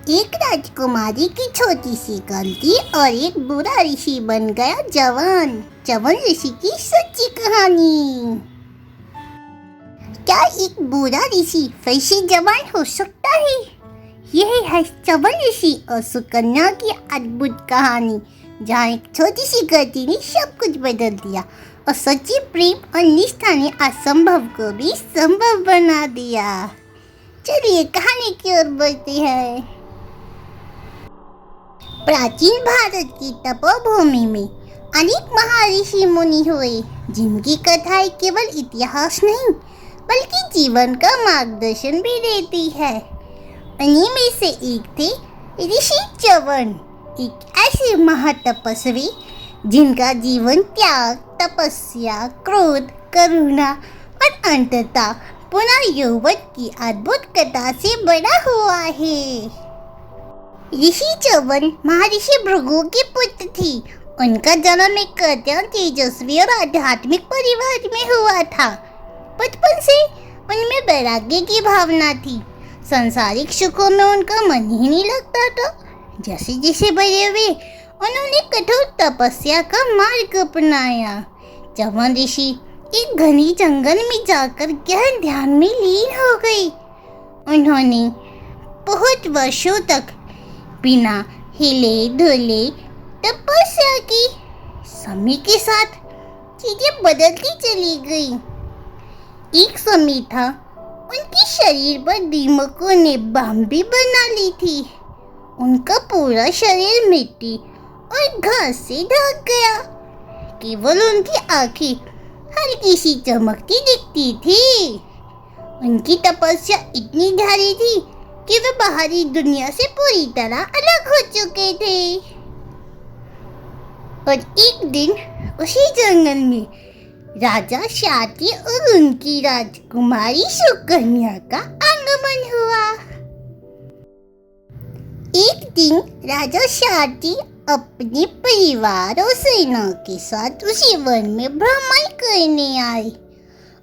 एक राजकुमारी की छोटी सी गलती और एक बुरा ऋषि बन गया जवान। जवान ऋषि की सच्ची कहानी। क्या एक बुरा ऋषि फिर से जवान हो सकता है? यह है जवान ऋषि और सुकन्या की अद्भुत कहानी, जहाँ एक छोटी सी गलती ने सब कुछ बदल दिया और सच्ची प्रेम और निष्ठा ने असंभव को भी संभव बना दिया। चलिए कहानी की ओर बढ़ते हैं। प्राचीन भारत की तपोभूमि में अनेक महर्षि मुनि हुए, जिनकी कथाएं केवल इतिहास नहीं बल्कि जीवन का मार्गदर्शन भी देती है। उन्हीं में से एक थे ऋषि च्यवन, एक ऐसे महातपस्वी जिनका जीवन त्याग, तपस्या, क्रोध, करुणा और अंततः पुनः यौवन की अद्भुत कथा से बना हुआ है। ऋषि च्यवन महर्षि भृगु की पुत्र थी। उनका जन्म एक अत्यंत तेजस्वी और आध्यात्मिक परिवार में हुआ था। बचपन से उनमें वैराग्य की भावना थी। सांसारिक सुखों में उनका मन ही नहीं लगता था। जैसे जैसे बड़े हुए, उन्होंने कठोर तपस्या का मार्ग अपनाया। च्यवन ऋषि एक घनी जंगल में जाकर गहन ध्यान में लीन हो गए। उन्होंने बहुत वर्षों तक बिना हिले डुले तपस्या की। समय के साथ चीजें बदलती चली गई। एक समय था, उनके शरीर पर दीमकों ने बाम भी बना ली थी। उनका पूरा शरीर मिट्टी और घास से ढक गया। केवल उनकी आंखें हल्की सी चमकती दिखती थी। उनकी तपस्या इतनी गहरी थी कि वे बाहरी दुनिया से पूरी तरह अलग हो चुके थे। और एक दिन उसी जंगल में राजा शाती और उनकी राजकुमारी सुकन्या का आगमन हुआ। एक दिन राजा शाती अपने परिवार और सेना के साथ उसी वन में भ्रमण करने आए।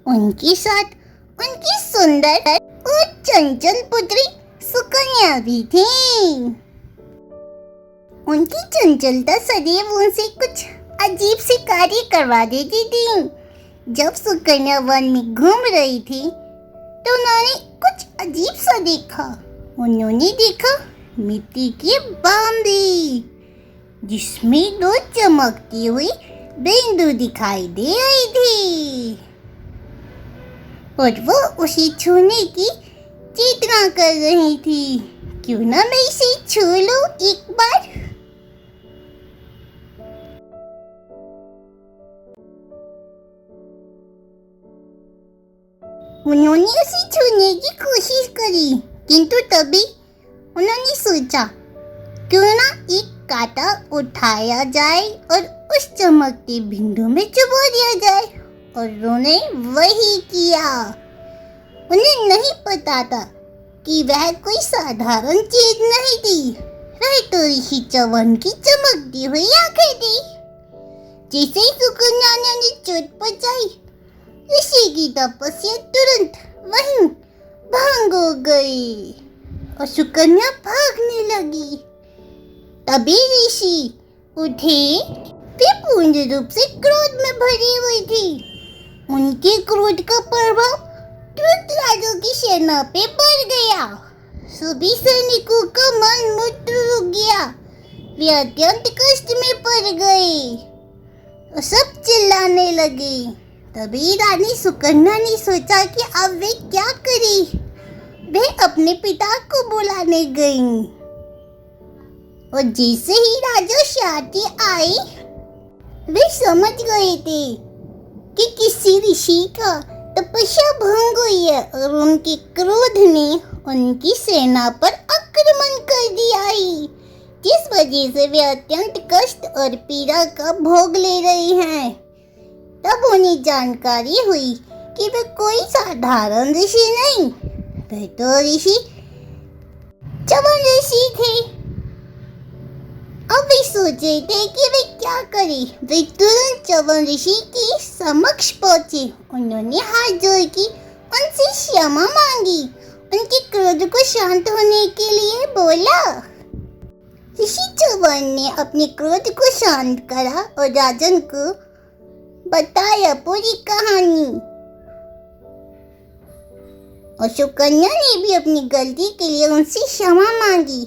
उनके साथ उनकी सुंदर और चंचल पुत्री सुकन्या भी थी। उनकी चंचलता सदैव उनसे कुछ अजीब से कार्य करवा देती थी। जब सुकन्या वन में घूम रही थी तो उन्होंने कुछ अजीब सा देखा। उन्होंने देखा मिट्टी की बांदी, जिसमें दो चमकती हुई बिंदु दिखाई दे रही थी और वो उसे छूने की चेतना कर रही थी। क्यों ना मैं इसे छू लूं एक बार। उन्होंने उसे छूने की कोशिश करी, किंतु तभी उन्होंने सोचा क्यों ना एक कांटा उठाया जाए और उस चमकते बिंदु में चुबो दिया जाए। और उन्होंने वही किया। उन्हें नहीं पता था कि वह कोई साधारण चीज नहीं थी। वह तो ऋषि च्यवन की चमकती हुई आंखें थी। जैसे ही सुकन्या ने उन्हें चोट पहुंचाई, ऋषि की तपस्या तुरंत वहीं भंग हो गई और सुकन्या भागने लगी। तभी ऋषि उठे। वे पूर्ण रूप से क्रोध में भरी हुई थी। उनके क्रोध का प्रभाव तुरंत राजा की सेना पे बढ़ गया। सभी सैनिकों का मन मुक्त हो गया। वे अत्यंत कष्ट में पड़ गए और सब चिल्लाने लगे। तभी रानी सुकन्या ने सोचा कि अब वे क्या करें। वे अपने पिता को बुलाने गईं। और जैसे ही राजा शाती आए, वे समझ गए थे कि किसी ऋषि का तपस्या भंग हुई है और उनके क्रोध ने उनकी सेना पर आक्रमण कर दिया है, जिस वजह से वे अत्यंत कष्ट और पीड़ा का भोग ले रहे हैं। तब उन्हें जानकारी हुई कि वे कोई साधारण ऋषि नहीं, वे तो ऋषि च्यवन ऋषि थे। अब वे सोच रहे थे कि वे क्या करें। वे तुरंत च्यवन ऋषि के समक्ष पहुंचे। उन्होंने हाथ जोड़ के उनसे क्षमा मांगी उनके क्रोध को शांत होने के लिए बोला। ऋषि च्यवन ने अपने क्रोध को शांत करा और राजन को बताया पूरी कहानी। और सुकन्या ने भी अपनी गलती के लिए उनसे क्षमा मांगी।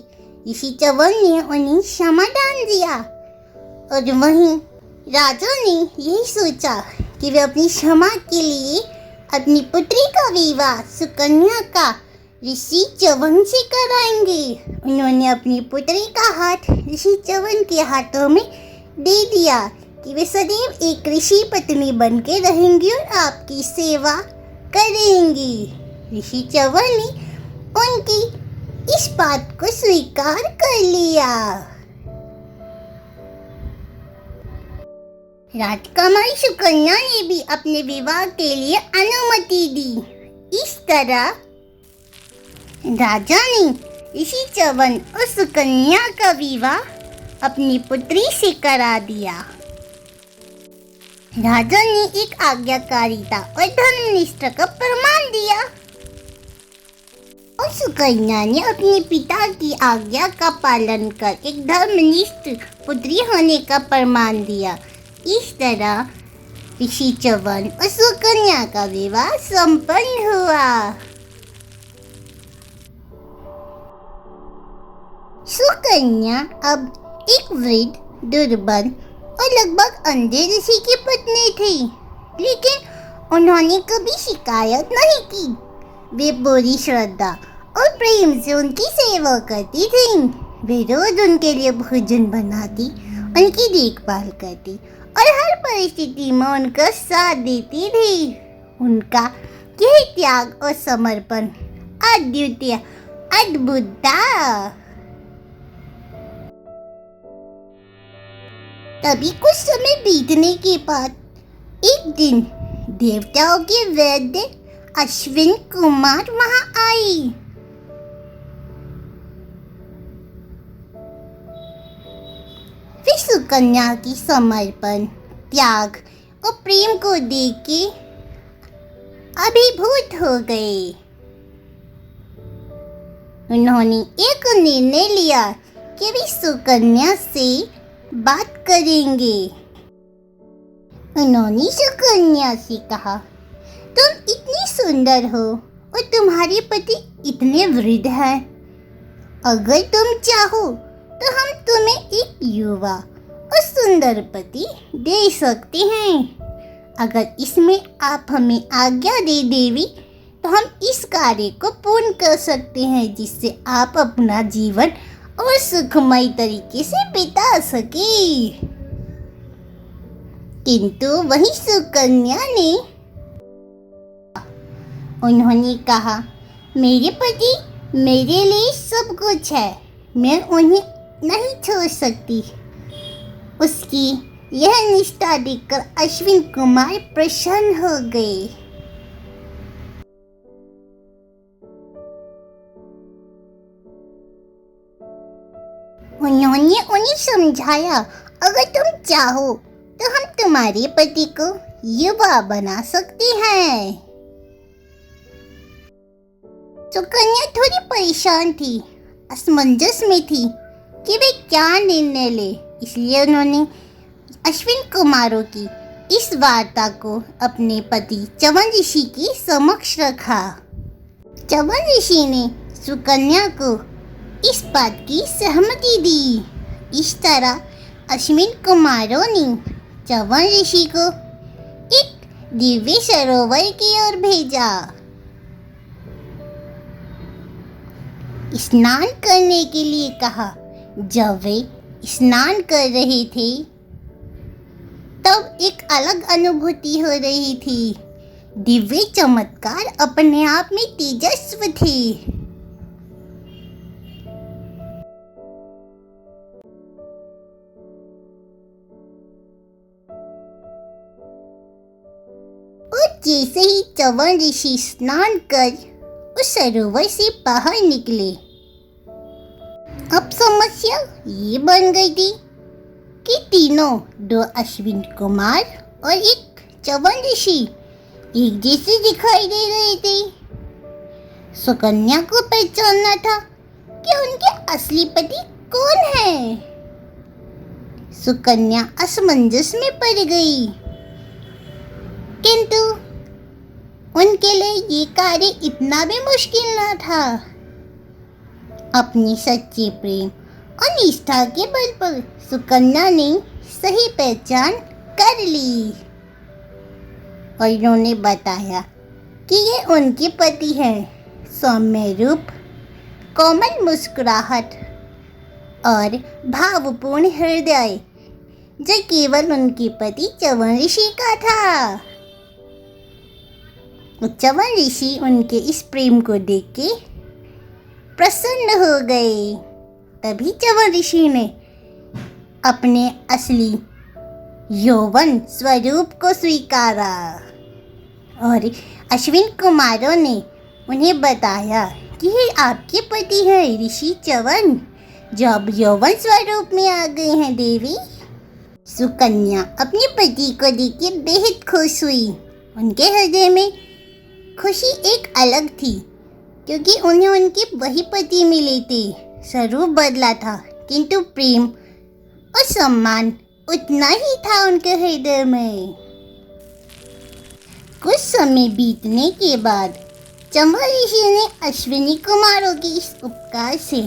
ऋषि च्यवन ने उन्हें क्षमादान दिया और वहीं राजा ने यही सोचा कि वे अपनी क्षमा के लिए अपनी पुत्री का विवाह सुकन्या का ऋषि च्यवन से कराएंगे। उन्होंने अपनी पुत्री का हाथ ऋषि च्यवन के हाथों में दे दिया कि वे सदैव एक ऋषि पत्नी बनके रहेंगी और आपकी सेवा करेंगी। ऋषि च्यवन ने उनकी इस बात को स्वीकार कर लिया। राजकुमारी सुकन्या ने भी अपने विवाह के लिए अनुमति दी। इस तरह राजा ने ऋषि च्यवन और सुकन्या का विवाह अपनी पुत्री से करा दिया। राजा ने एक आज्ञाकारिता और धर्मनिष्ठा का प्रमाण दिया और सुकन्या ने अपने पिता की आज्ञा का पालन कर एक धर्मनिष्ठ पुत्री होने का प्रमाण दिया। इस तरह ऋषि च्यवन और सुकन्या का विवाह संपन्न हुआ। सुकन्या अब एक वृद्ध, दुर्बल और लगभग अंधे ऋषि की पत्नी थी, लेकिन उन्होंने कभी शिकायत नहीं की। वे पूरी श्रद्धा और प्रेम से उनकी सेवा करती थी। वे रोज उनके लिए भोजन बनाती, उनकी देखभाल करती और हर परिस्थिति में उनका साथ देती थी। उनका यह त्याग और समर्पण अद्वितीय, अद्भुत था। तभी कुछ समय बीतने के बाद एक दिन देवताओं के वैद्य अश्विन कुमार वहां आई। वे सुकन्या की समर्पण, त्याग और प्रेम को देख के अभिभूत हो गए। उन्होंने एक निर्णय लिया कि वे सुकन्या से बात करेंगे। उन्होंने सुकन्या से कहा, तुम इतनी सुंदर हो और तुम्हारे पति इतने वृद्ध हैं। अगर तुम चाहो तो हम तुम्हें एक युवा और सुंदर पति दे सकते हैं। अगर इसमें आप हमें आज्ञा दे देवी तो हम इस कार्य को पूर्ण कर सकते हैं, जिससे आप अपना जीवन और सुखमय तरीके से बिता सके। किंतु वही सुकन्या ने उन्होंने कहा, मेरे पति मेरे लिए सब कुछ है, मैं उन्हें नहीं छोड़ सकती। उसकी यह निष्ठा देखकर अश्विन कुमार प्रसन्न हो गए। उन्होंने उन्हें समझाया, अगर तुम चाहो तो हम तुम्हारे पति को युवा बना सकते हैं। सुकन्या थोड़ी परेशान थी, असमंजस में थी कि वे क्या निर्णय ले। इसलिए उन्होंने अश्विन कुमारों की इस वार्ता को अपने पति च्यवन ऋषि के समक्ष रखा। च्यवन ऋषि ने सुकन्या को इस बात की सहमति दी। इस तरह अश्विन कुमारों ने च्यवन ऋषि को एक दिव्य सरोवर की ओर भेजा। स्नान करने के लिए कहा। जब वे स्नान कर रहे थे तब एक अलग अनुभूति हो रही थी। दिव्य चमत्कार अपने आप में तेजस्वी थे। जैसे ही च्यवन ऋषि स्नान कर उस सरोवर से बाहर निकले, अब समस्या ये बन गई थी कि तीनों, दो अश्विन कुमार और एक च्यवन ऋषि, एक जैसे दिखाई दे रहे थे। सुकन्या को पहचानना था कि उनके असली पति कौन है। सुकन्या असमंजस में पड़ गई, किंतु उनके लिए ये कार्य इतना भी मुश्किल न था। अपनी सच्चे प्रेम और निष्ठा के बल पर सुकन्या ने सही पहचान कर ली और उन्होंने बताया कि ये उनके पति हैं। सौम्य रूप, कोमल मुस्कुराहट और भावपूर्ण हृदय जो केवल उनके पति च्यवन ऋषि का था। च्यवन ऋषि उनके इस प्रेम को देख के प्रसन्न हो गए। तभी च्यवन ऋषि ने अपने असली यौवन स्वरूप को स्वीकारा और अश्विन कुमारों ने उन्हें बताया कि ये आपके पति हैं ऋषि च्यवन, जो अब यौवन स्वरूप में आ गए हैं देवी। सुकन्या अपने पति को देख के बेहद खुश हुई। उनके हृदय में खुशी एक अलग थी, क्योंकि उन्हें उनके वही पति मिले थे। स्वरूप बदला था, किंतु प्रेम और सम्मान उतना ही था उनके हृदय में। कुछ समय बीतने के बाद च्यवन ऋषि ने अश्विनी कुमारों के इस उपकार से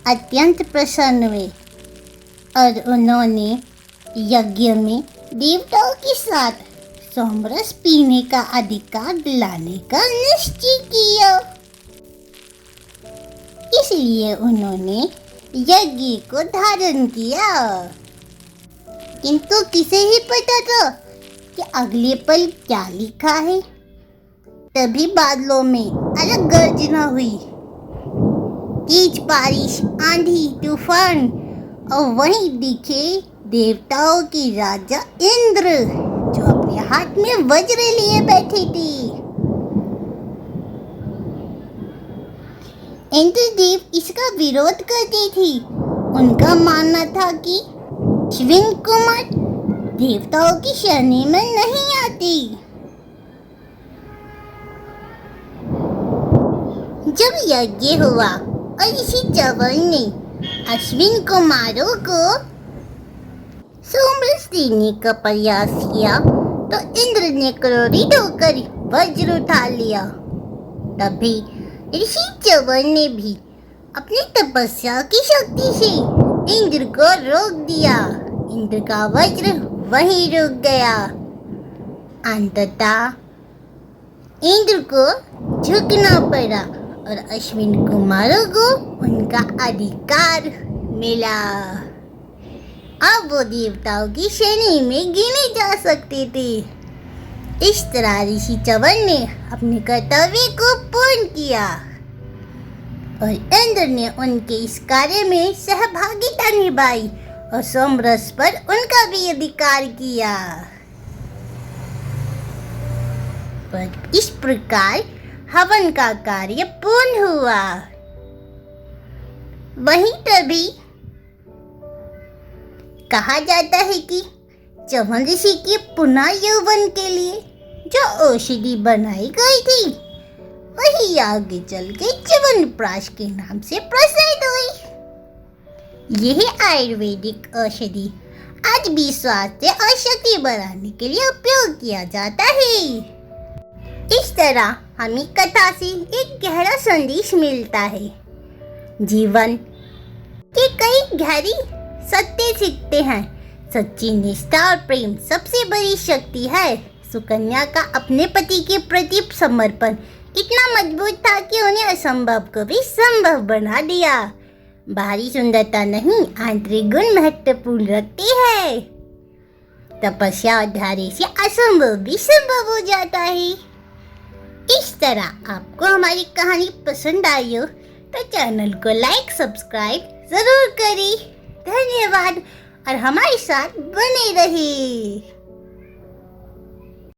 अत्यंत प्रसन्न हुए और उन्होंने यज्ञ में देवताओं के साथ सोमरस पीने का अधिकार दिलाने का निश्चय किया। इसलिए उन्होंने यज्ञ को धारण किया, किंतु किसे ही पता था कि अगले पल क्या लिखा है। तभी बादलों में अलग गर्जना हुई, तेज बारिश, आंधी, तूफान, और वहीं दिखे देवताओं के राजा इंद्र, जो अपने हाथ में वज्र लिए बैठे थे। इंद्रदेव इसका विरोध करते थे। उनका मानना था कि अश्विन कुमार देवताओं की श्रेणी में नहीं आते। जब यज्ञ हुआ और ऋषि च्यवन ने अश्विन कुमारों को सोमरस देने का प्रयास किया तो इंद्र ने क्रोधित होकर वज्र उठा लिया। तभी ऋषि च्यवन ने भी अपनी तपस्या की शक्ति से इंद्र को रोक दिया। इंद्र का वज्र वहीं रुक गया। अंततः इंद्र को झुकना पड़ा और अश्विन कुमारों को उनका अधिकार मिला। अब वो देवताओं की श्रेणी में गिने जा सकते थे। इस तरह ऋषि च्यवन ने अपने कर्तव्य को पूर्ण किया और इंद्र ने उनके इस कार्य में सहभागिता निभाई और सोमरस पर उनका भी अधिकार किया। पर इस प्रकार हवन का कार्य पूर्ण हुआ। वहीं तभी कहा जाता है कि च्यवन ऋषि के पुनः यौवन के लिए जो औषधि बनाई गई थी वही आगे चल के च्यवनप्राश के नाम से प्रसिद्ध हुई। यह आयुर्वेदिक औषधि आज भी स्वास्थ्य और शक्ति बढ़ाने के लिए उपयोग किया जाता है। इस तरह हमें कथा से एक गहरा संदेश मिलता है। जीवन के कई गहरी सत्य सीखते हैं। सच्ची निष्ठा और प्रेम सबसे बड़ी शक्ति है। सुकन्या का अपने पति के प्रति समर्पण इतना मजबूत था कि उन्हें असंभव को भी संभव बना दिया। बाहरी सुंदरता नहीं, आंतरिक गुण महत्वपूर्ण रखती है। तपस्या और धैर्य से असंभव भी संभव हो जाता है। इस तरह आपको हमारी कहानी पसंद आई हो तो चैनल को लाइक सब्सक्राइब जरूर करें। धन्यवाद और हमारे साथ बने रहिए।